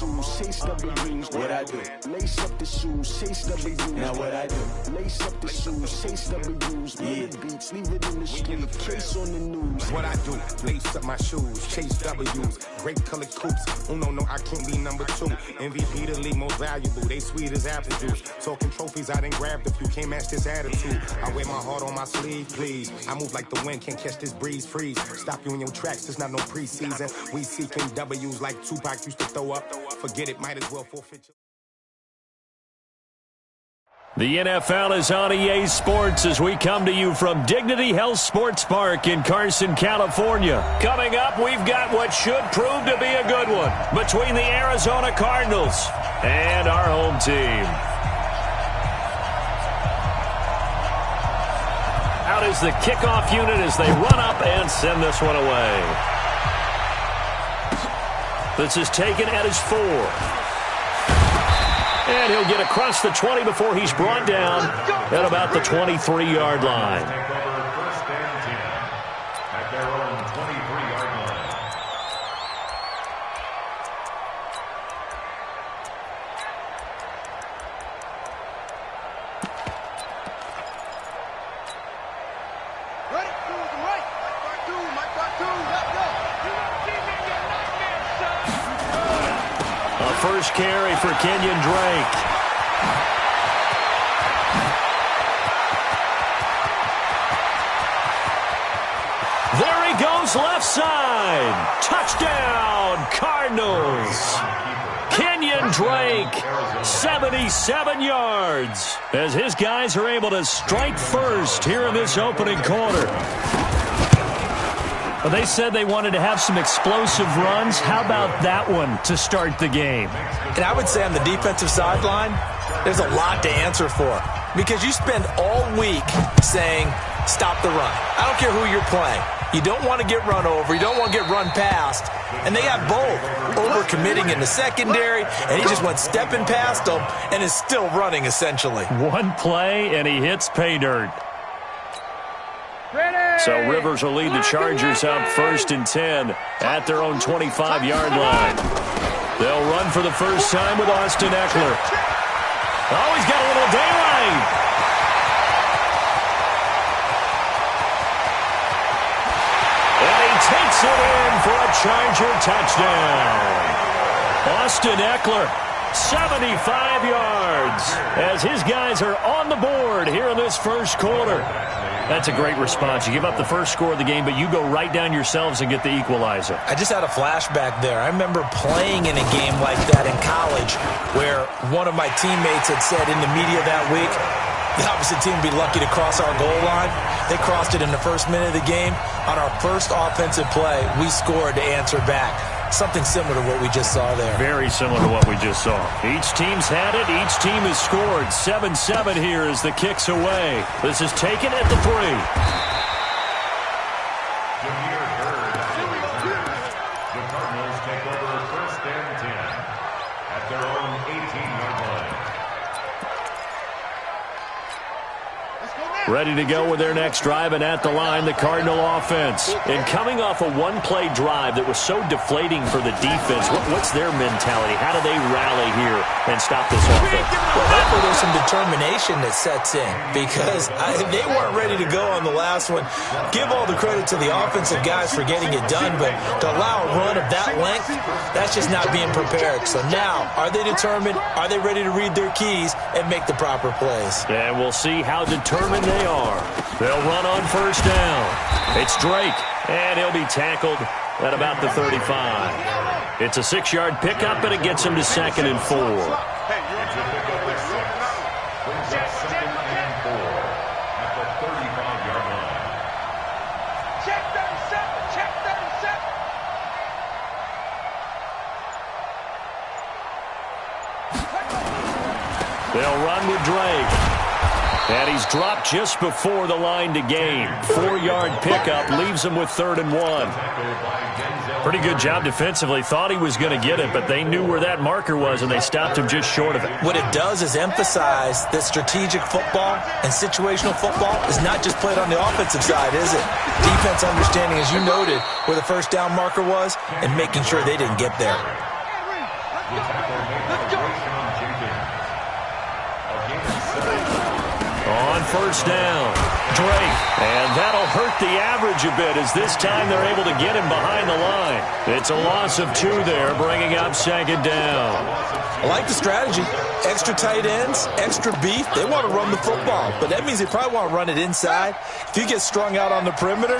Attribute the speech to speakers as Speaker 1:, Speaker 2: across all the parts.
Speaker 1: shoes, chase W's.
Speaker 2: What I do?
Speaker 1: Lace up the shoes, chase W's.
Speaker 2: Now what I do?
Speaker 1: Lace up the shoes, chase W's. Run the beats, leave it in the street, case on the news.
Speaker 3: What I do? Lace up my shoes, chase W's. Great colored coops. Oh no, I can't be number 2. MVP the league most valuable. They sweet as apple juice. Talking trophies, I done grabbed a few. Can't match this attitude. I wear my heart on my sleeve, please. I move like the wind, can't catch this breeze. Freeze. Stop you in your tracks. It's not no preseason. We seeking W's like Tupac used to throw up. Forget it, might as well forfeit.
Speaker 4: The NFL is on EA Sports as we come to you from Dignity Health Sports Park in Carson, California. Coming up, we've got what should prove to be a good one between the Arizona Cardinals and our home team. Out is the kickoff unit as they run up and send this one away. This is taken at his 4. And he'll get across the 20 before he's brought down at about the 23-yard line.
Speaker 5: First and 10 at their own 23-yard line.
Speaker 6: Ready? To the right. Mike Bartu, let's go.
Speaker 4: A first carry for Kenyon Drake. There he goes left side. Touchdown, Cardinals. Kenyon Drake, 77 yards, as his guys are able to strike first here in this opening quarter. Well, they said they wanted to have some explosive runs. How about that one to start the game?
Speaker 7: And I would say on the defensive sideline, there's a lot to answer for. Because you spend all week saying, stop the run. I don't care who you're playing. You don't want to get run over. You don't want to get run past. And they got both. Overcommitting in the secondary, and he just went stepping past them and is still running, essentially.
Speaker 4: One play, and he hits pay dirt. So Rivers will lead the Chargers up 1st and 10 at their own 25-yard line. They'll run for the first time with Austin Eckler. Oh, he's got a little daylight. And he takes it in for a Charger touchdown. Austin Eckler, 75 yards, as his guys are on the board here in this first quarter. That's a great response. You give up the first score of the game, but you go right down yourselves and get the equalizer.
Speaker 7: I just had a flashback there. I remember playing in a game like that in college where one of my teammates had said in the media that week, the opposite team would be lucky to cross our goal line. They crossed it in the first minute of the game. On our first offensive play, we scored to answer back. Something similar to what we just saw there.
Speaker 4: Very similar to what we just saw. Each team's had it. Each team has scored. 7-7 here as the kick's away. This is taken at the 3.
Speaker 5: The Cardinals take over 1st and 10 at their own 18-yard line.
Speaker 4: Ready to go with their next drive, and at the line, the Cardinal offense. And coming off a one-play drive that was so deflating for the defense, what's their mentality? How do they rally here and stop this offense?
Speaker 7: Well, hopefully there's some determination that sets in because they weren't ready to go on the last one. Give all the credit to the offensive guys for getting it done, but to allow a run of that length, that's just not being prepared. So now, are they determined? Are they ready to read their keys and make the proper plays?
Speaker 4: And we'll see how determined they are. They'll run on first down. It's Drake, and he'll be tackled at about the 35. It's a 6-yard pickup, and it gets him to 2nd and 4.
Speaker 5: It's a pickup of 6. Brings up 2nd and 4 at the 35-yard line.
Speaker 6: Check 37, check 37.
Speaker 4: They'll run with Drake. And he's dropped just before the line to gain. 4-yard pickup leaves him with 3rd and 1. Pretty good job defensively. Thought he was going to get it, but they knew where that marker was, and they stopped him just short of it.
Speaker 7: What it does is emphasize that strategic football and situational football is not just played on the offensive side, is it? Defense understanding, as you noted, where the first down marker was and making sure they didn't get there.
Speaker 4: on first down. Drake. And that'll hurt the average a bit as this time they're able to get him behind the line. It's a loss of 2 there, bringing up second down.
Speaker 7: I like the strategy. Extra tight ends, extra beef. They want to run the football, but that means they probably want to run it inside. If you get strung out on the perimeter,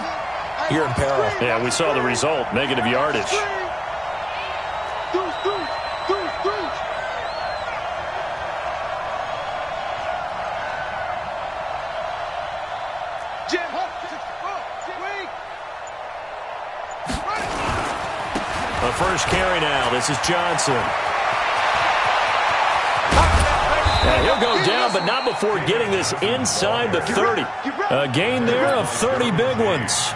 Speaker 7: you're in peril.
Speaker 4: Yeah, we saw the result, negative yardage. The first carry now. This is Johnson. And he'll go down, but not before getting this inside the 30. A gain there of 30 big ones.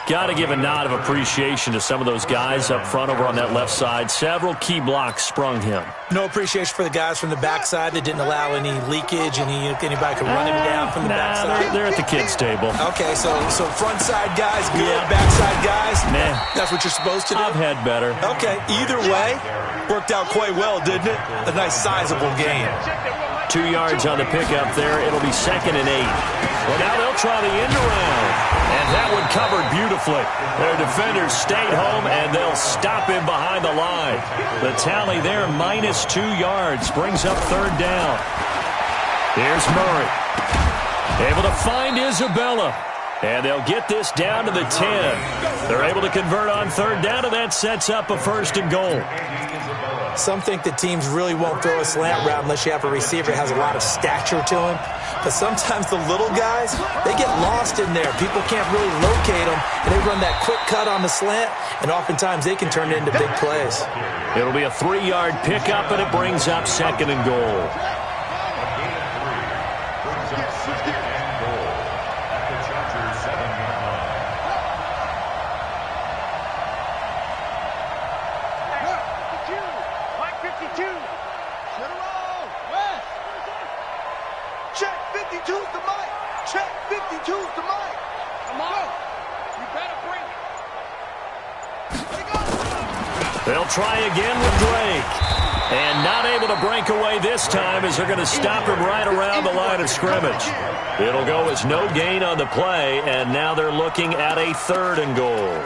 Speaker 4: Got to give a nod of appreciation to some of those guys up front over on that left side. Several key blocks sprung him.
Speaker 7: No appreciation for the guys from the backside that didn't allow any leakage, and anybody could run him down from the backside.
Speaker 4: They're at the kids' table.
Speaker 7: Okay, so front side guys good, backside guys,
Speaker 4: nah.
Speaker 7: That's what you're supposed to do?
Speaker 4: I've had better.
Speaker 7: Okay, either way, worked out quite well, didn't it? A nice sizable gain.
Speaker 4: 2 yards on the pickup there. It'll be 2nd and 8. Well, now they'll try the end around. And that one covered beautifully. Their defenders stayed home, and they'll stop him behind the line. The tally there, -2 yards, brings up 3rd down. Here's Murray. Able to find Isabella. And they'll get this down to the 10. They're able to convert on 3rd down, and that sets up a 1st and goal.
Speaker 7: Some think that teams really won't throw a slant route unless you have a receiver that has a lot of stature to him. But sometimes the little guys, they get lost in there. People can't really locate them, and they run that quick cut on the slant, and oftentimes they can turn it into big plays.
Speaker 4: It'll be a 3-yard pickup, and it brings up 2nd and goal. They'll try again with Drake. And not able to break away this time as they're going to stop him right around the line of scrimmage. It'll go as no gain on the play, and now they're looking at a 3rd and goal.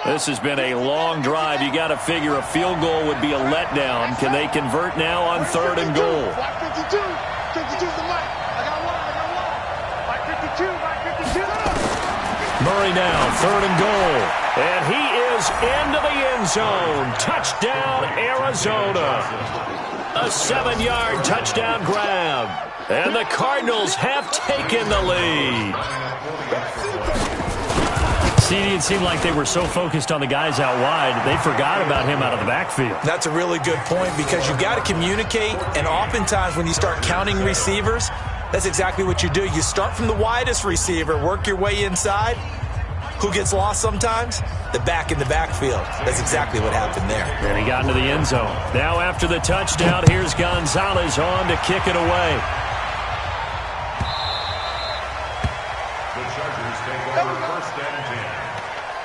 Speaker 4: This has been a long drive. You got to figure a field goal would be a letdown. Can they convert now on 3rd and goal?
Speaker 6: 52's the mic. I got one. Mike 52.
Speaker 4: Murray now, 3rd and goal. And he is into the end zone. Touchdown, Arizona. A 7-yard touchdown grab. And the Cardinals have taken the lead. It seemed like they were so focused on the guys out wide, they forgot about him out of the backfield.
Speaker 7: That's a really good point because you've got to communicate, and oftentimes when you start counting receivers, that's exactly what you do. You start from the widest receiver, work your way inside. Who gets lost sometimes? The back in the backfield. That's exactly what happened there.
Speaker 4: And he got into the end zone. Now after the touchdown, here's Gonzalez on to kick it away.
Speaker 5: The Chargers take over 1st and 10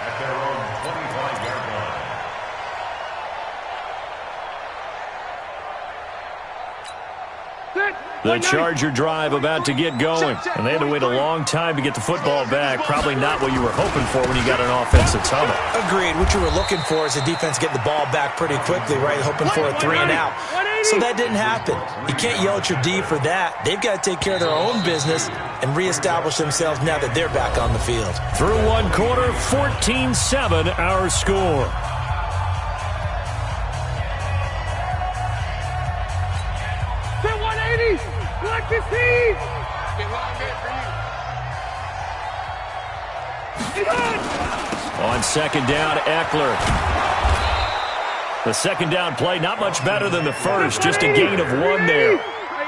Speaker 5: at their own 25-yard line.
Speaker 4: The Charger drive about to get going. And they had to wait a long time to get the football back. Probably not what you were hoping for when you got an offensive tunnel.
Speaker 7: Agreed. What you were looking for is the defense getting the ball back pretty quickly, right? Hoping for a 3 and out. So that didn't happen. You can't yell at your D for that. They've got to take care of their own business and reestablish themselves now that they're back on the field.
Speaker 4: Through one quarter, 14-7 our score. On 2nd down, Eckler. The 2nd down play, not much better than the first, just a gain of 1 there.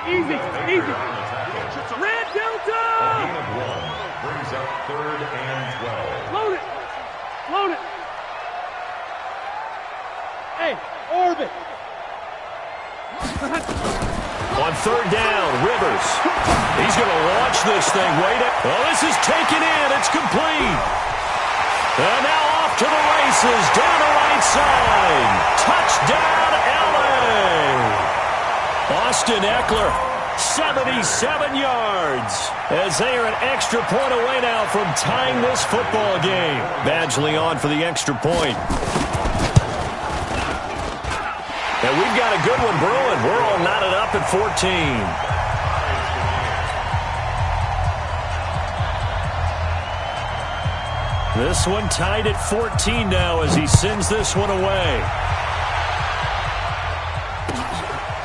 Speaker 6: Easy. Red Delta!
Speaker 5: A gain of 1 brings up 3rd and 12.
Speaker 6: Load it. Hey, orbit.
Speaker 4: On 3rd down, Rivers. He's going to launch this thing. Wait. Well, this is taken in. It's complete. And now off to the races down the right side. Touchdown, L.A. Austin Eckler, 77 yards, as they are an extra point away now from tying this football game. Badgley on for the extra point. And we've got a good one brewing. We're all knotted up at 14. This one tied at 14 now as he sends this one away.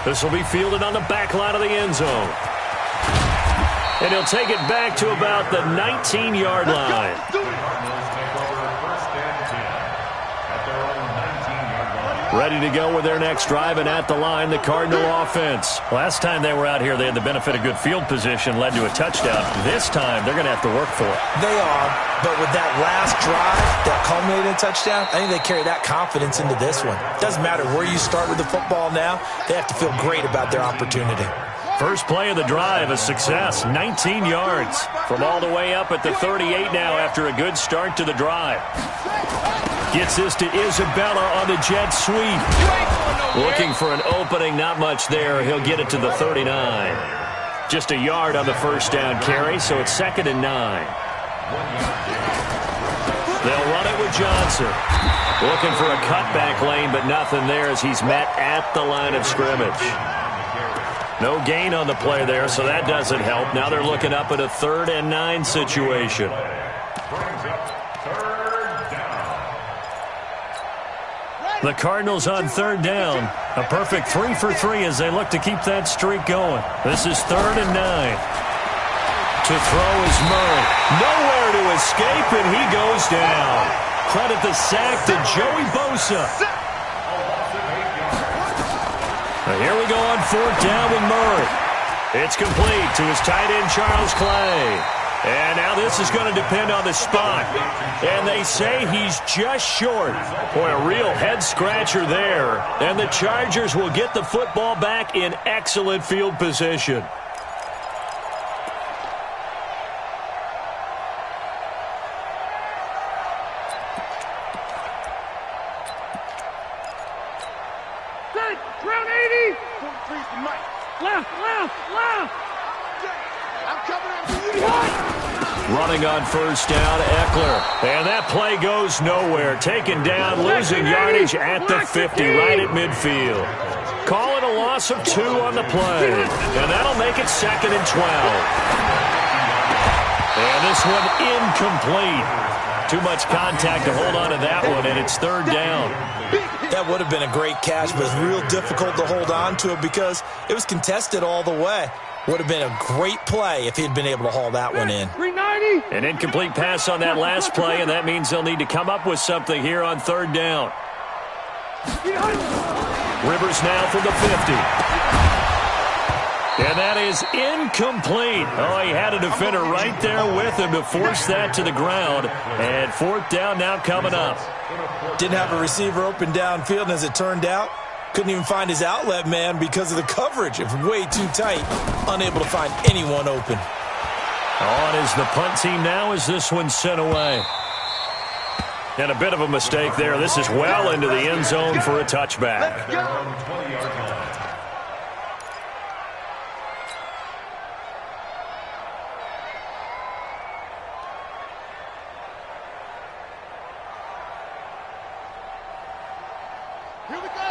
Speaker 4: This will be fielded on the back line of the end zone. And he'll take it back to about the 19-yard line. Ready to go with their next drive, and at the line, the Cardinal offense. Last time they were out here, they had the benefit of good field position, led to a touchdown. This time, they're going to have to work for it.
Speaker 7: They are, but with that last drive that culminated in a touchdown, I think they carry that confidence into this one. Doesn't matter where you start with the football now, they have to feel great about their opportunity.
Speaker 4: First play of the drive, a success, 19 yards. From all the way up at the 38 now after a good start to the drive. Gets this to Isabella on the jet sweep. Looking for an opening, not much there. He'll get it to the 39. Just a yard on the first down carry, so it's 2nd and 9. They'll run it with Johnson. Looking for a cutback lane, but nothing there as he's met at the line of scrimmage. No gain on the play there, so that doesn't help. Now they're looking up at a 3rd and 9 situation. The Cardinals on 3rd down. A perfect 3 for 3 as they look to keep that streak going. This is 3rd and 9. To throw is Murray. Nowhere to escape, and he goes down. Credit the sack to Joey Bosa. Now here we go on 4th down with Murray. It's complete to his tight end, Charles Clay. And now this is going to depend on the spot. And they say he's just short. Boy, a real head-scratcher there. And the Chargers will get the football back in excellent field position.
Speaker 6: Ground 80. 43's the mic. Left. I'm coming after you.
Speaker 4: Running on 1st down, Eckler. And that play goes nowhere. Taken down, losing yardage at the 50, right at midfield. Call it a loss of 2 on the play. And that'll make it 2nd and 12. And this one incomplete. Too much contact to hold on to that one, and it's 3rd down.
Speaker 7: That would have been a great catch, but it's real difficult to hold on to it because it was contested all the way. Would have been a great play if he'd been able to haul that one in.
Speaker 6: 390.
Speaker 4: An incomplete pass on that last play, and that means they'll need to come up with something here on 3rd down. Rivers now from the 50. And that is incomplete. Oh, he had a defender right there with him to force that to the ground. And 4th down now coming up.
Speaker 7: Didn't have a receiver open downfield, and as it turned out, couldn't even find his outlet man because of the coverage. It was way too tight, unable to find anyone open.
Speaker 4: On is the punt team now as this one's sent away. And a bit of a mistake there. This is well into the end zone for a touchback.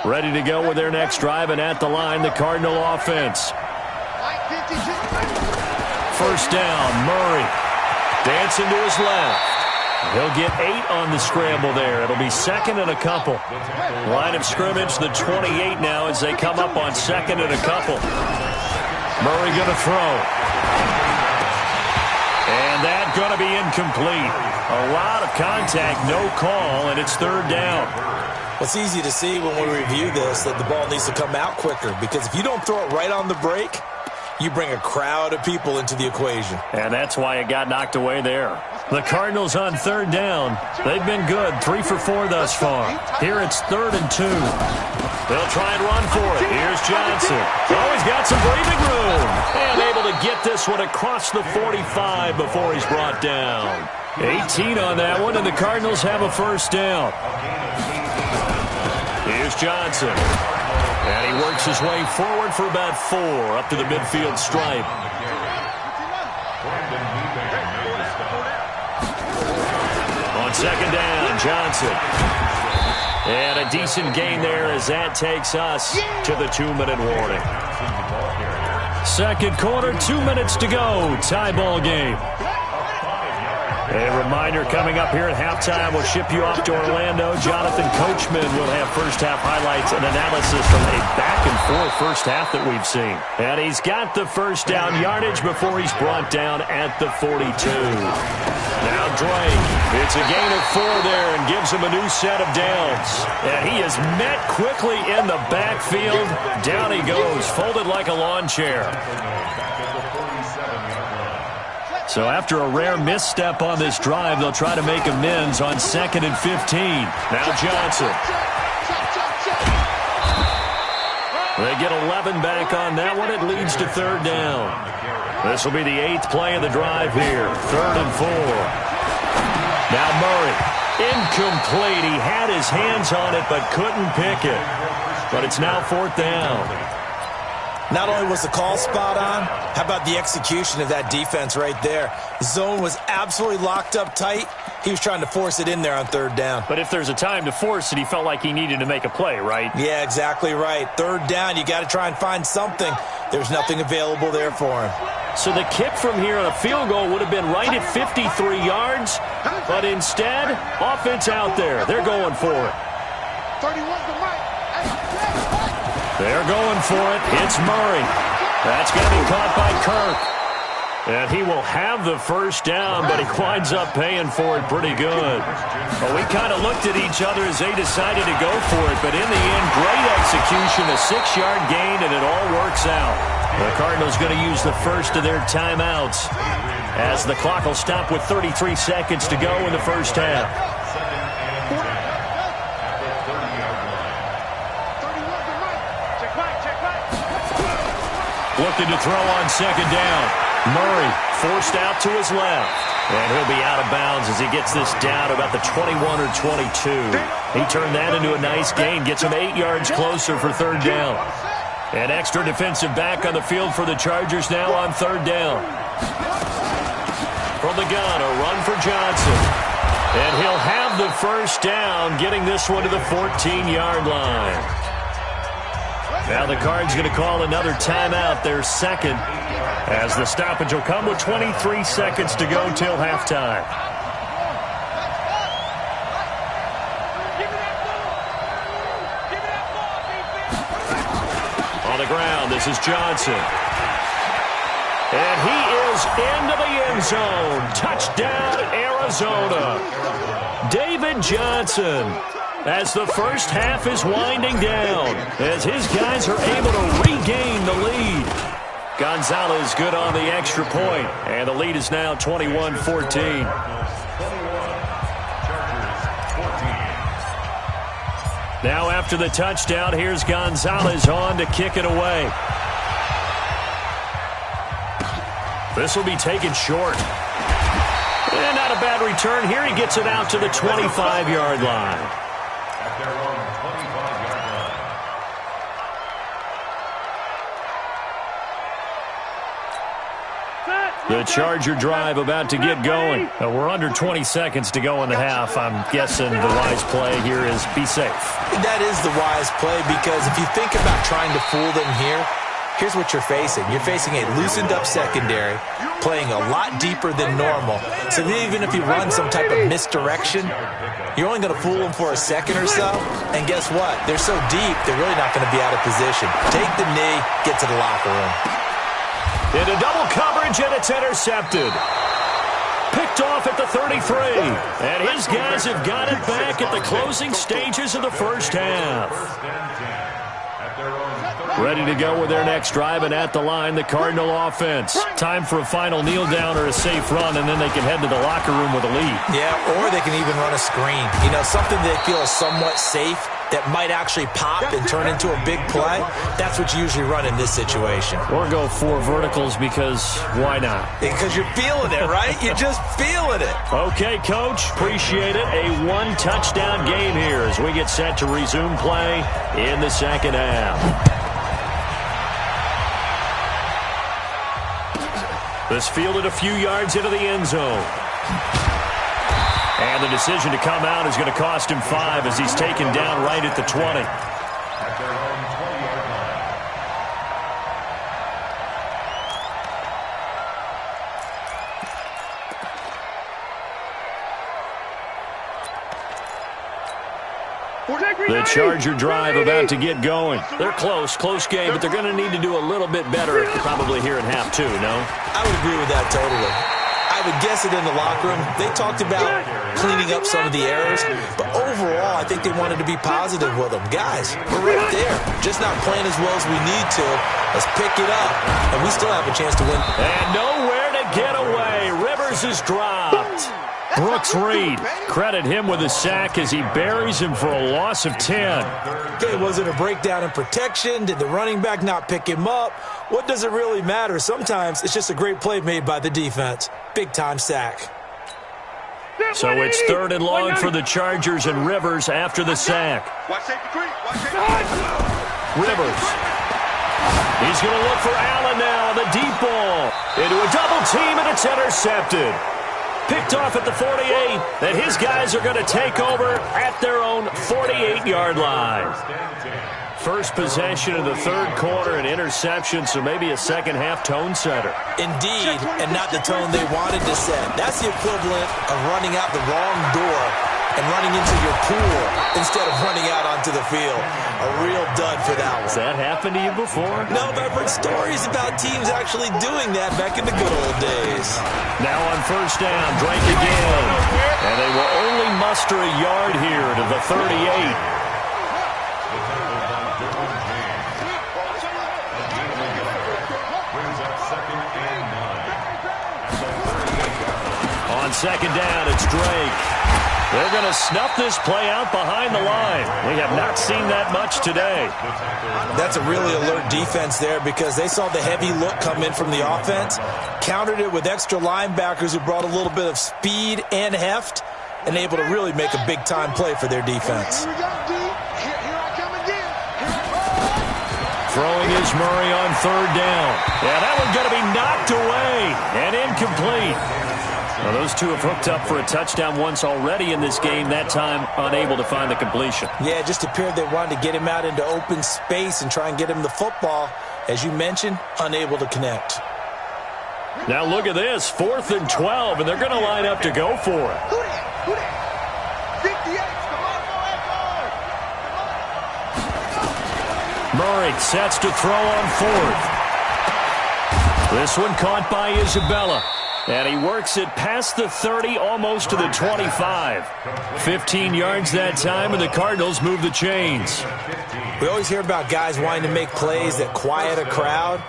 Speaker 4: Ready to go with their next drive, and at the line, the Cardinal offense. 1st down, Murray. Dancing to his left. He'll get 8 on the scramble there. It'll be 2nd and a couple. Line of scrimmage, the 28 now as they come up on 2nd and a couple. Murray going to throw. And that going to be incomplete. A lot of contact, no call, and it's 3rd down.
Speaker 7: It's easy to see when we review this that the ball needs to come out quicker because if you don't throw it right on the break, you bring a crowd of people into the equation.
Speaker 4: And that's why it got knocked away there. The Cardinals on 3rd down. They've been good, 3 for 4 thus far. Here it's 3rd and 2. They'll try and run for it. Here's Johnson. Oh, he's got some breathing room. And able to get this one across the 45 before he's brought down. 18 on that one, and the Cardinals have a first down. Here's Johnson. And he works his way forward for about 4 up to the midfield stripe. On second down, Johnson. And a decent gain there as that takes us to the 2-minute warning. Second quarter, 2 minutes to go. Tie ball game. A reminder coming up here at halftime, we'll ship you off to Orlando. Jonathan Coachman will have first-half highlights and analysis from a back-and-forth first half that we've seen. And he's got the first down yardage before he's brought down at the 42. Now Drake, it's a gain of 4 there and gives him a new set of downs. And he is met quickly in the backfield. Down he goes, folded like a lawn chair. So after a rare misstep on this drive, they'll try to make amends on 2nd and 15. Now Johnson. They get 11 back on that one. It leads to 3rd down. This will be the 8th play of the drive here. 3rd and 4. Now Murray. Incomplete. He had his hands on it but couldn't pick it. But it's now 4th down.
Speaker 7: Not only was the call spot on, how about the execution of that defense right there? Zone was absolutely locked up tight. He was trying to force it in there on 3rd down.
Speaker 4: But if there's a time to force it, he felt like he needed to make a play, right?
Speaker 7: Yeah, exactly right. 3rd down, you got to try and find something. There's nothing available there for him.
Speaker 4: So the kick from here on a field goal would have been right at 53 yards, but instead, offense out there. They're going for it.
Speaker 6: 31's the mic.
Speaker 4: They're going for it. It's Murray. That's going to be caught by Kirk. And he will have the first down, but he winds up paying for it pretty good. Well, we kind of looked at each other as they decided to go for it, but in the end, great execution, a 6-yard gain, and it all works out. The Cardinals going to use the first of their timeouts as the clock will stop with 33 seconds to go in the first half. Looking to throw on 2nd down. Murray forced out to his left. And he'll be out of bounds as he gets this down about the 21 or 22. He turned that into a nice gain. Gets him 8 yards closer for 3rd down. An extra defensive back on the field for the Chargers now on 3rd down. From the gun, a run for Johnson. And he'll have the first down, getting this one to the 14-yard line. Now the Cards going to call another timeout, their 2nd, as the stoppage will come with 23 seconds to go till halftime. On the ground, this is Johnson. And he is into the end zone. Touchdown, Arizona. David Johnson. As the first half is winding down, as his guys are able to regain the lead. Gonzalez good on the extra point, and the lead is now 21-14. Now after the touchdown, here's Gonzalez on to kick it away. This will be taken short. And not a bad return here. He gets it out to the 25-yard line. The Charger drive about to get going. We're under 20 seconds to go in the half. I'm guessing the wise play here is be safe.
Speaker 7: That is the wise play, because if you think about trying to fool them here, here's what you're facing. You're facing a loosened-up secondary, playing a lot deeper than normal. So even if you run some type of misdirection, you're only going to fool them for a second or so. And guess what? They're so deep, they're really not going to be out of position. Take the knee, get to the locker room.
Speaker 4: Into double coverage, and it's intercepted. Picked off at the 33. And his guys have got it back at the closing stages of the first half. Ready to go with their next drive, and at the line, the Cardinal offense. Time for a final kneel down or a safe run, and then they can head to the locker room with a lead.
Speaker 7: Yeah, or they can even run a screen. You know, something they feel is somewhat safe. that might actually pop and turn into a big play, that's what you usually run in this situation.
Speaker 4: Or go 4 verticals because why not?
Speaker 7: Because you're feeling it, right? You're just feeling it.
Speaker 4: Okay, Coach. Appreciate it. A 1-touchdown game here as we get set to resume play in the second half. This fielded a few yards into the end zone. And the decision to come out is going to cost him 5 as he's taken down right at the 20.
Speaker 5: At their own 20-yard line.
Speaker 4: The Charger drive about to get going. They're close game, but they're going to need to do a little bit better probably here in half 2, no?
Speaker 7: I would agree with that totally. I would guess it in the locker room. They talked about cleaning up some of the errors, but overall, I think they wanted to be positive with them. Guys, we're right there. Just not playing as well as we need to. Let's pick it up, and we still have a chance to win.
Speaker 4: And nowhere to get away. Rivers is dropped. Brooks Reed, credit him with a sack as he buries him for a loss of 10.
Speaker 7: Okay, was it a breakdown in protection? Did the running back not pick him up? What does it really matter? Sometimes it's just a great play made by the defense. Big-time sack.
Speaker 4: So it's 3rd and long for the Chargers and Rivers after the sack. Rivers. He's going to look for Allen now on the deep ball. Into a double team, and it's intercepted. Picked off at the 48, and his guys are going to take over at their own 48-yard line. First possession of the 3rd quarter, an interception, so maybe a second-half tone setter.
Speaker 7: Indeed, and not the tone they wanted to set. That's the equivalent of running out the wrong door and running into your pool instead of running out onto the field. A real dud for that one.
Speaker 4: Has that happened to you before?
Speaker 7: No, but I've heard stories about teams actually doing that back in the good old days.
Speaker 4: Now on 1st down, Drake again. And they will only muster a yard here to the 38. On 2nd down, it's Drake. They're going to snuff this play out behind the line. We have not seen that much today.
Speaker 7: That's a really alert defense there because they saw the heavy look come in from the offense, countered it with extra linebackers who brought a little bit of speed and heft, and able to really make a big-time play for their defense.
Speaker 4: Throwing is Murray on 3rd down. Yeah, that one's going to be knocked away and incomplete. Well, those two have hooked up for a touchdown once already in this game, that time unable to find the completion.
Speaker 7: Yeah, it just appeared they wanted to get him out into open space and try and get him the football. As you mentioned, unable to connect.
Speaker 4: Now look at this, 4th and 12, and they're going to line up to go for it. Murray sets to throw on 4th. This one caught by Isabella. And he works it past the 30, almost to the 25. 15 yards that time, and the Cardinals move the chains.
Speaker 7: We always hear about guys wanting to make plays that quiet a crowd.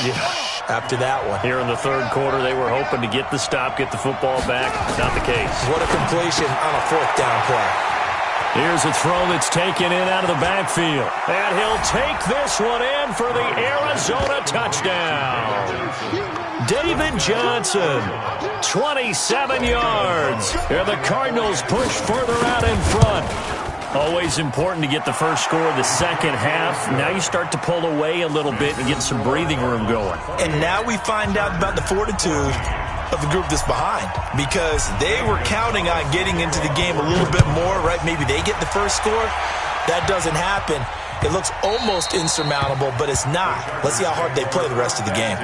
Speaker 7: Yeah, after that one.
Speaker 4: Here in the 3rd quarter, they were hoping to get the stop, get the football back. Not the case.
Speaker 7: What a completion on a 4th down play.
Speaker 4: Here's a throw that's taken in out of the backfield. And he'll take this one in for the Arizona touchdown. David Johnson, 27 yards. And the Cardinals push further out in front. Always important to get the first score of the second half. Now you start to pull away a little bit and get some breathing room going.
Speaker 7: And now we find out about the fortitude of the group that's behind, because they were counting on getting into the game a little bit more, right? Maybe they get the first score. That doesn't happen. It looks almost insurmountable, but it's not. Let's see how hard they play the rest of the game.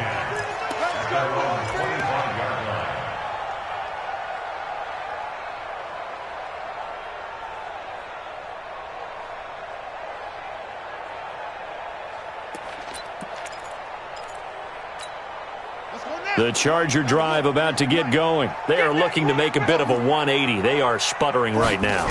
Speaker 4: The Charger drive about to get going. They are looking to make a bit of a 180. They are sputtering right now.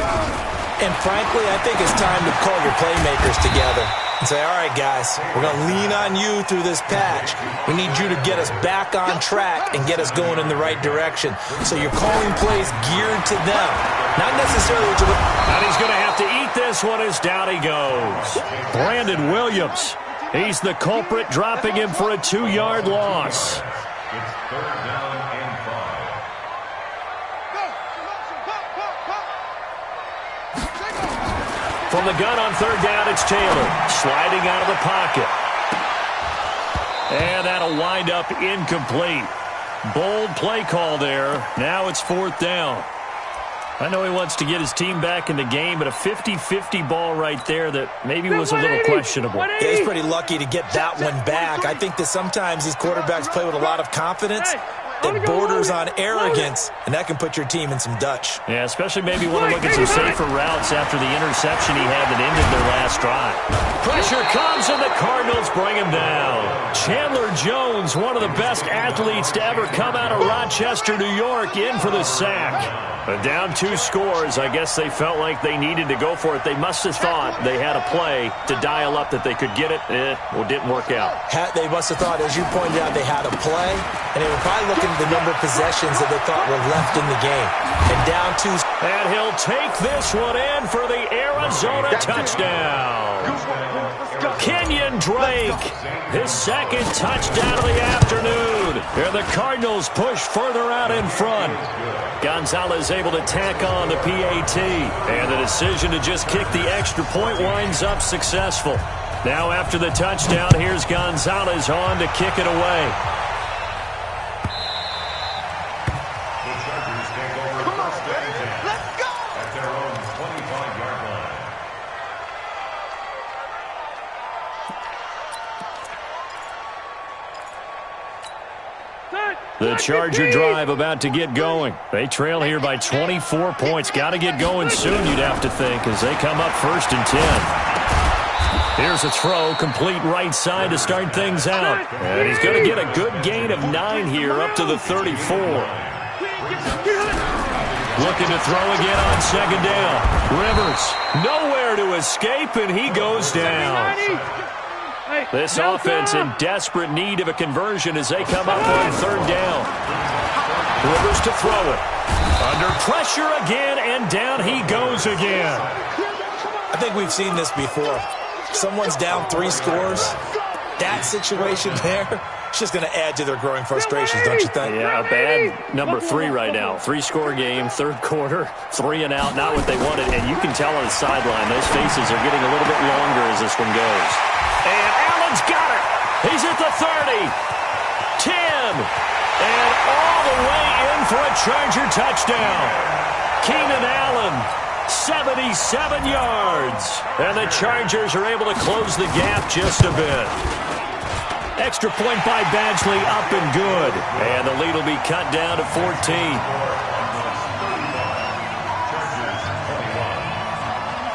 Speaker 7: And frankly, I think it's time to call your playmakers together and say, all right, guys, we're going to lean on you through this patch. We need you to get us back on track and get us going in the right direction. So you're calling plays geared to them. Not necessarily what you look.
Speaker 4: And he's going to have to eat this one as down he goes. Brandon Williams. He's the culprit, dropping him for a 2-yard loss.
Speaker 5: It's third down and 5.
Speaker 4: From the gun on third down, it's Taylor. Sliding out of the pocket. And that'll wind up incomplete. Bold play call there. Now it's fourth down. I know he wants to get his team back in the game, but a 50-50 ball right there that maybe was a little questionable.
Speaker 7: Yeah, he's pretty lucky to get that one back. I think that sometimes these quarterbacks play with a lot of confidence that borders on arrogance, and that can put your team in some Dutch.
Speaker 4: Yeah, especially maybe want to look at some safer routes after the interception he had that ended their last drive. Pressure comes, and the Cardinals bring him down. Chandler Jones, one of the best athletes to ever come out of Rochester, New York, in for the sack. But down 2 scores, I guess they felt like they needed to go for it. They must have thought they had a play to dial up that they could get it. Well, it didn't work out.
Speaker 7: They must have thought, as you pointed out, they had a play, and they were probably looking at the number of possessions that they thought were left in the game. And down 2.
Speaker 4: And he'll take this one in for the Arizona touchdown. Kenyon Drake, his second touchdown of the afternoon. And the Cardinals push further out in front. Gonzalez able to tack on the PAT. And the decision to just kick the extra point winds up successful. Now after the touchdown, here's Gonzalez on to kick it away.
Speaker 5: The Chargers take over first and 10. Let's go! At their own 25-yard line.
Speaker 4: The Charger drive about to get going. They trail here by 24 points. Got to get going soon, you'd have to think, as they come up first and 10. Here's a throw, complete right side to start things out. And he's going to get a good gain of 9 here up to the 34. Looking to throw again on second down. Rivers, nowhere to escape, and he goes down. This offense in desperate need of a conversion as they come up on third down. Rivers to throw it. Under pressure again, and down he goes again.
Speaker 7: I think we've seen this before. Someone's down 3 scores. That situation there, it's just going to add to their growing frustrations, don't you think?
Speaker 4: Yeah, a bad number 3 right now. 3-score game, third quarter, 3 and out, not what they wanted. And you can tell on the sideline, those faces are getting a little bit longer as this one goes. And Allen's got it. He's at the 30. 10. And all the way in for a Charger touchdown. Keenan Allen, 77 yards. And the Chargers are able to close the gap just a bit. Extra point by Badgley, up and good. And the lead will be cut down to 14.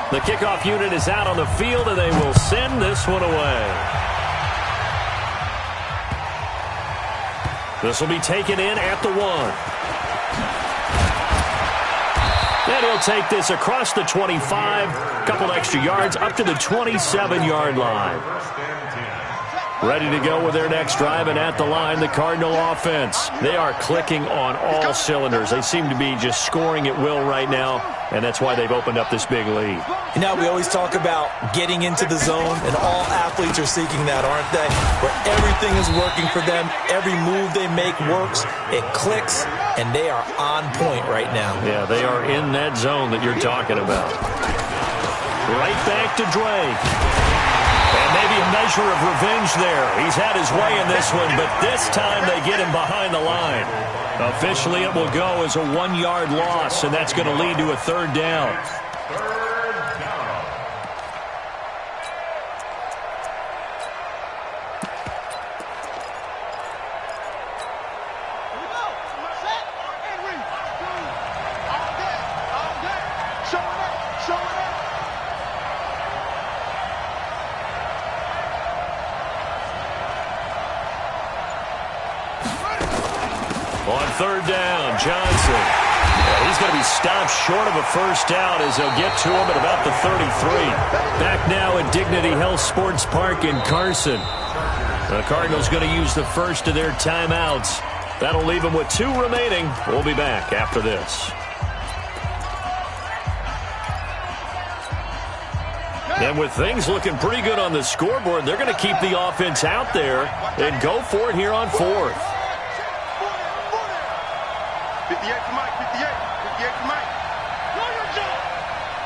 Speaker 4: The kickoff unit is out on the field, and they will send this one away. This will be taken in at the 1. And he'll take this across the 25, couple extra yards, up to the 27-yard line. Ready to go with their next drive, and at the line, the Cardinal offense. They are clicking on all cylinders. They seem to be just scoring at will right now, and that's why they've opened up this big lead.
Speaker 7: You know, we always talk about getting into the zone, and all athletes are seeking that, aren't they? Where everything is working for them, every move they make works, it clicks, and they are on point right now.
Speaker 4: Yeah, they are in that zone that you're talking about. Right back to Drake. And maybe a measure of revenge there. He's had his way in this one, but this time they get him behind the line. Officially, it will go as a 1-yard loss, and that's going to lead to a third down. On third down, Johnson. He's going to be stopped short of a first down as they'll get to him at about the 33. Back now at Dignity Health Sports Park in Carson. The Cardinals going to use the first of their timeouts. That'll leave them with 2 remaining. We'll be back after this. And with things looking pretty good on the scoreboard, they're going to keep the offense out there and go for it here on fourth.
Speaker 6: 58 to Mike, 58. 58 to Mike.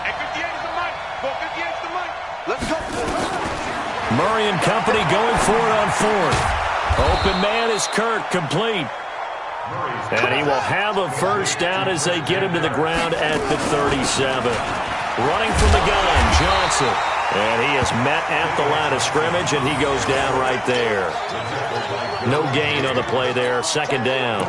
Speaker 6: And 58 is the Mike. 58 is the Mike. Let's go.
Speaker 4: Murray and company going for it on fourth. Open man is Kirk, complete. And he will have a first down as they get him to the ground at the 37. Running from the gun, Johnson. And he is met at the line of scrimmage, and he goes down right there. No gain on the play there, second down.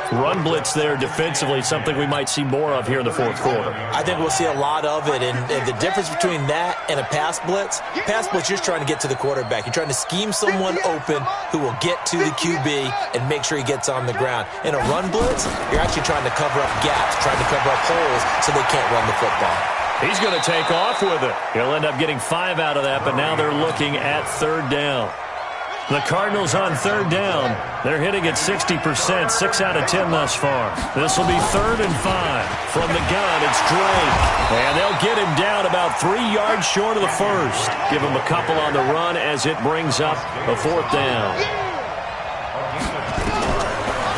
Speaker 4: Run blitz there defensively, something we might see more of here in the fourth quarter.
Speaker 7: I think we'll see a lot of it, and the difference between that and a pass blitz, you're just trying to get to the quarterback. You're trying to scheme someone open who will get to the QB and make sure he gets on the ground. In a run blitz, you're actually trying to cover up gaps, trying to cover up holes so they can't run the football.
Speaker 4: He's going to take off with it. He'll end up getting 5 out of that, but now they're looking at third down. The Cardinals on third down. They're hitting at 60%, 6 out of 10 thus far. This will be 3rd and 5. From the gun, it's Drake. And they'll get him down about 3 yards short of the first. Give him a couple on the run as it brings up a 4th down.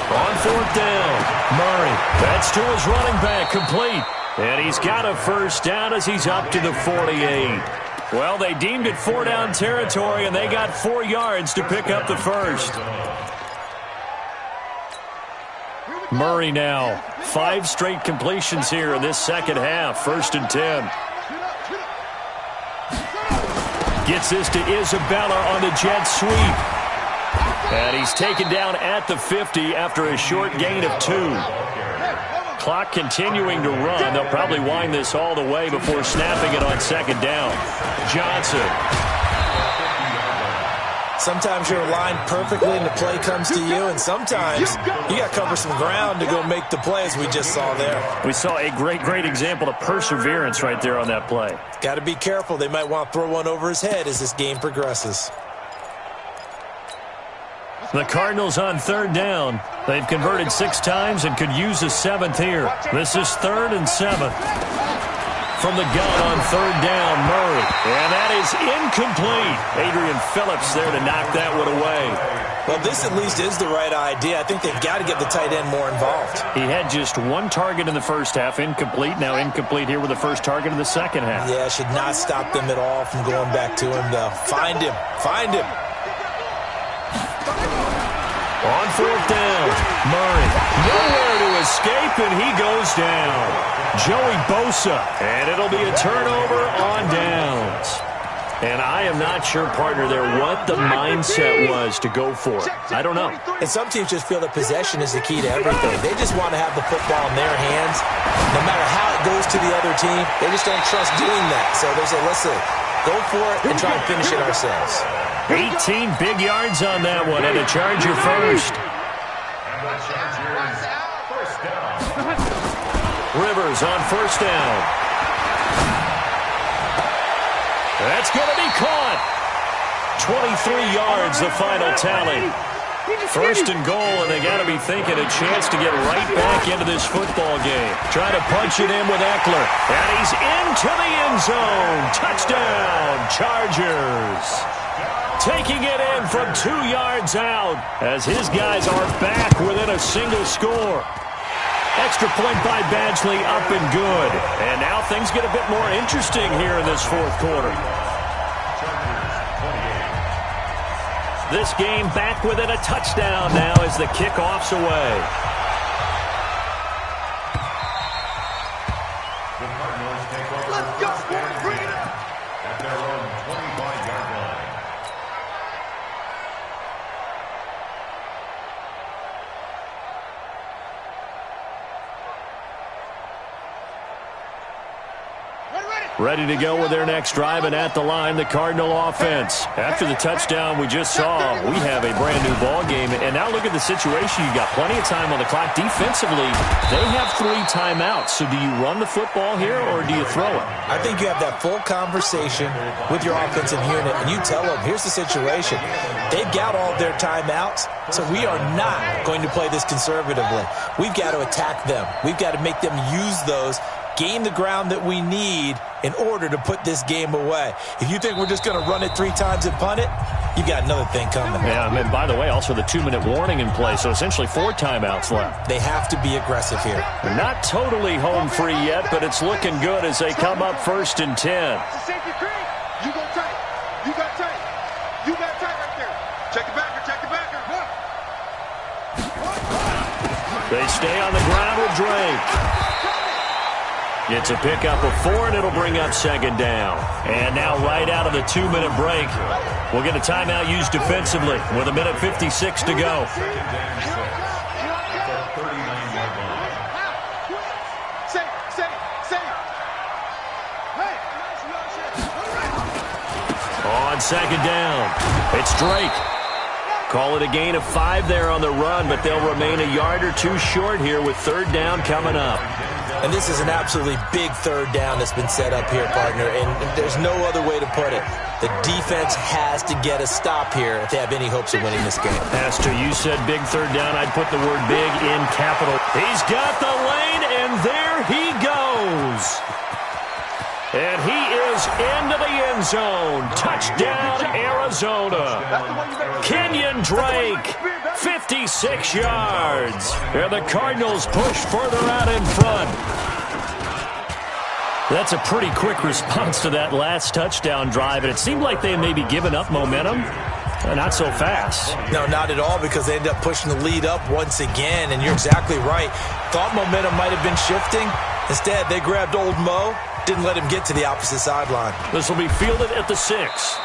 Speaker 4: On 4th down, Murray. That's to his running back, complete. And he's got a first down as he's up to the 48. Well, they deemed it 4-down territory, and they got 4 yards to pick up the first. Murray now, 5 straight completions here in this second half, 1st and 10. Gets this to Isabella on the jet sweep. And he's taken down at the 50 after a short gain of 2. Clock continuing to run. They'll probably wind this all the way before snapping it on second down. Johnson.
Speaker 7: Sometimes you're aligned perfectly and the play comes to you, and sometimes you got to cover some ground to go make the plays we just saw there.
Speaker 4: We saw a great example of perseverance right there on that play.
Speaker 7: Got to be careful. They might want to throw one over his head as this game progresses.
Speaker 4: The Cardinals on third down. They've converted 6 times and could use a 7th here. This is 3rd and 7. From the gun on third down, Murray. And that is incomplete. Adrian Phillips there to knock that one away.
Speaker 7: Well, this at least is the right idea. I think they've got to get the tight end more involved.
Speaker 4: He had just 1 target in the first half, incomplete. Now incomplete here with the first target in the second half.
Speaker 7: Yeah, should not stop them at all from going back to him, though. Find him. Find him.
Speaker 4: On 4th down, Murray. Nowhere to escape, and he goes down. Joey Bosa, and it'll be a turnover on downs. And I am not sure, partner, there what the mindset was to go for it. I don't know.
Speaker 7: And some teams just feel that possession is the key to everything. They just want to have the football in their hands. No matter how it goes to the other team, they just don't trust doing that. So they say, listen, go for it and try and finish it ourselves.
Speaker 4: 18 big yards on that one, and a Charger first.
Speaker 5: And the Chargers first down.
Speaker 4: Rivers on first down. That's going to be caught. 23 yards, the final tally. 1st and goal, and they got to be thinking a chance to get right back into this football game. Try to punch it in with Eckler, and he's into the end zone. Touchdown, Chargers. Taking it in from 2 yards out as his guys are back within a single score. Extra point by Badgley, up and good. And now things get a bit more interesting here in this fourth quarter. This game back within a touchdown now as the kickoff's away.
Speaker 5: The Cardinals take over. Let's go, bring it up. At their own 25-yard line.
Speaker 4: Ready to go with their next drive, and at the line, the Cardinal offense. After the touchdown we just saw, we have a brand-new ball game. And now look at the situation. You got plenty of time on the clock. Defensively, they have 3 timeouts. So do you run the football here, or do you throw it?
Speaker 7: I think you have that full conversation with your offensive unit, and you tell them, here's the situation. They've got all of their timeouts, so we are not going to play this conservatively. We've got to attack them. We've got to make them use those. gain the ground that we need in order to put this game away. If you think we're just going to run it 3 times and punt it, you got another thing coming.
Speaker 4: Yeah, and by the way, also the 2-minute warning in play, so essentially 4 timeouts left.
Speaker 7: They have to be aggressive here.
Speaker 4: Not totally home free yet, but it's looking good as they come up 1st and 10.
Speaker 6: You go tight. You got tight. You got tight right there. Check the backer. Check the backer.
Speaker 4: They stay on the ground with Drake. It's a pickup of 4, and it'll bring up 2nd down. And now right out of the 2-minute break, we'll get a timeout used defensively with 1:56 to go. On 2nd down, it's Drake. Call it a gain of 5 there on the run, but they'll remain a yard or 2 short here with 3rd down coming up.
Speaker 7: And this is an absolutely big 3rd down that's been set up here, partner, and there's no other way to put it. The defense has to get a stop here if they have any hopes of winning this game.
Speaker 4: Pastor, you said big 3rd down. I'd put the word big in capital. He's got the lane, and there he goes. And he is into the end zone. Touchdown, Arizona. Kenyon Drake, 56 yards. And the Cardinals push further out in front. That's a pretty quick response to that last touchdown drive, and it seemed like they had maybe given up momentum. Not so fast.
Speaker 7: No, not at all, because they ended up pushing the lead up once again, and you're exactly right. Thought momentum might have been shifting. Instead, they grabbed old Mo, didn't let him get to the opposite sideline.
Speaker 4: This will be fielded at the 6.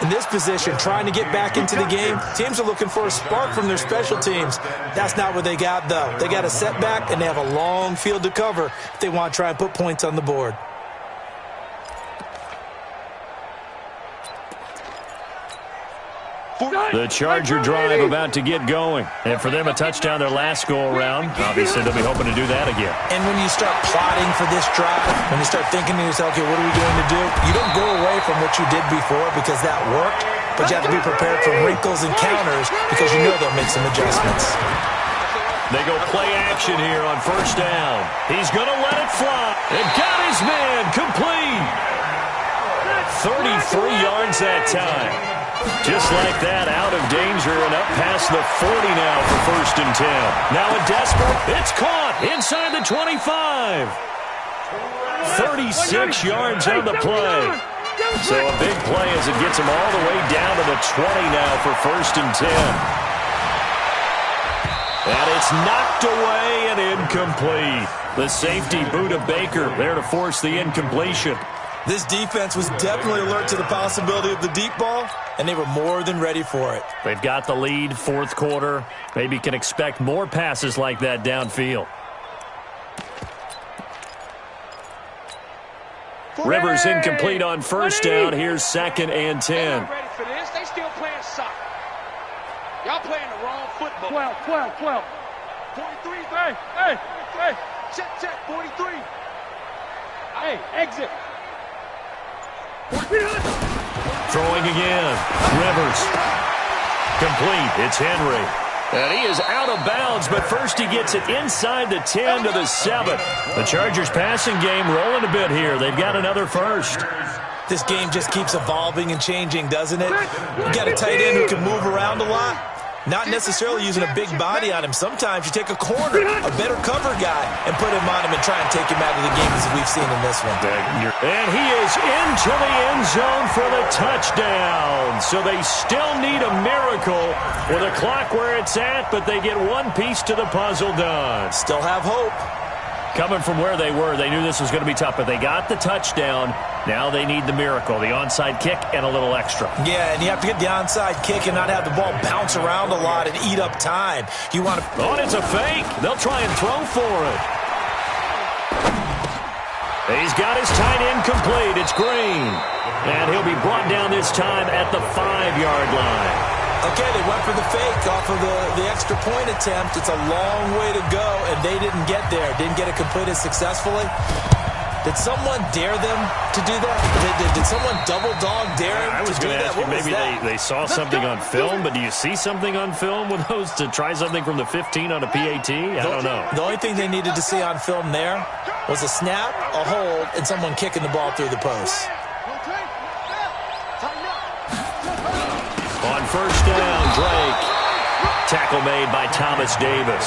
Speaker 7: In this position, trying to get back into the game, teams are looking for a spark from their special teams. That's not what they got, though. They got a setback, and they have a long field to cover if they want to try and put points on the board.
Speaker 4: The Charger drive about to get going. And for them, a touchdown their last go-around. Obviously, they'll be hoping to do that again.
Speaker 7: And when you start plotting for this drive, when you start thinking to yourself, okay, what are we going to do? You don't go away from what you did before because that worked, but you have to be prepared for wrinkles and counters because you know they'll make some adjustments.
Speaker 4: They go play action here on 1st down. He's going to let it fly. And got his man complete. 33 yards that time. Just like that, out of danger and up past the 40 now for 1st and 10. Now a desperate, it's caught inside the 25. 36 yards on the play. So a big play as it gets him all the way down to the 20 now for 1st and 10. And it's knocked away and incomplete. The safety, Buda Baker, there to force the incompletion.
Speaker 7: This defense was definitely alert to the possibility of the deep ball, and they were more than ready for it.
Speaker 4: They've got the lead, 4th quarter. Maybe can expect more passes like that downfield. Rivers incomplete on 1st down. Here's 2nd and 10.
Speaker 6: They're not ready for this. They still playing soccer. Y'all playing the wrong football. 12. 43. Hey. Check. 43. Hey, exit.
Speaker 4: Throwing again. Rivers. Complete. It's Henry. And he is out of bounds, but first he gets it inside the 10 to the 7. The Chargers passing game rolling a bit here. They've got another first.
Speaker 7: This game just keeps evolving and changing, doesn't it? You got a tight end who can move around a lot. Not necessarily using a big body on him. Sometimes you take a corner, a better cover guy, and put him on him and try and take him out of the game as we've seen in this one.
Speaker 4: And he is into the end zone for the touchdown. So they still need a miracle with a clock where it's at, but they get one piece to the puzzle done.
Speaker 7: Still have hope.
Speaker 4: Coming from where they were, they knew this was going to be tough, but they got the touchdown. Now they need the miracle, the onside kick and a little extra.
Speaker 7: Yeah, and you have to get the onside kick and not have the ball bounce around a lot and eat up time. You want to...
Speaker 4: Oh, and it's a fake. They'll try and throw for it. He's got his tight end complete. It's Green. And he'll be brought down this time at the 5-yard line.
Speaker 7: Okay, they went for the fake off of the extra point attempt. It's a long way to go, and they didn't get there. Didn't get it completed successfully. Did someone dare them to do that? Did someone double dog dare him
Speaker 4: I was
Speaker 7: to do
Speaker 4: going to
Speaker 7: that?
Speaker 4: ask you,
Speaker 7: What was
Speaker 4: maybe
Speaker 7: that?
Speaker 4: they saw something on film, but do you see something on film with those to try something from the 15 on a PAT? I don't know.
Speaker 7: The only thing they needed to see on film there was a snap, a hold, and someone kicking the ball through the post.
Speaker 4: On first down, Drake. Tackle made by Thomas Davis.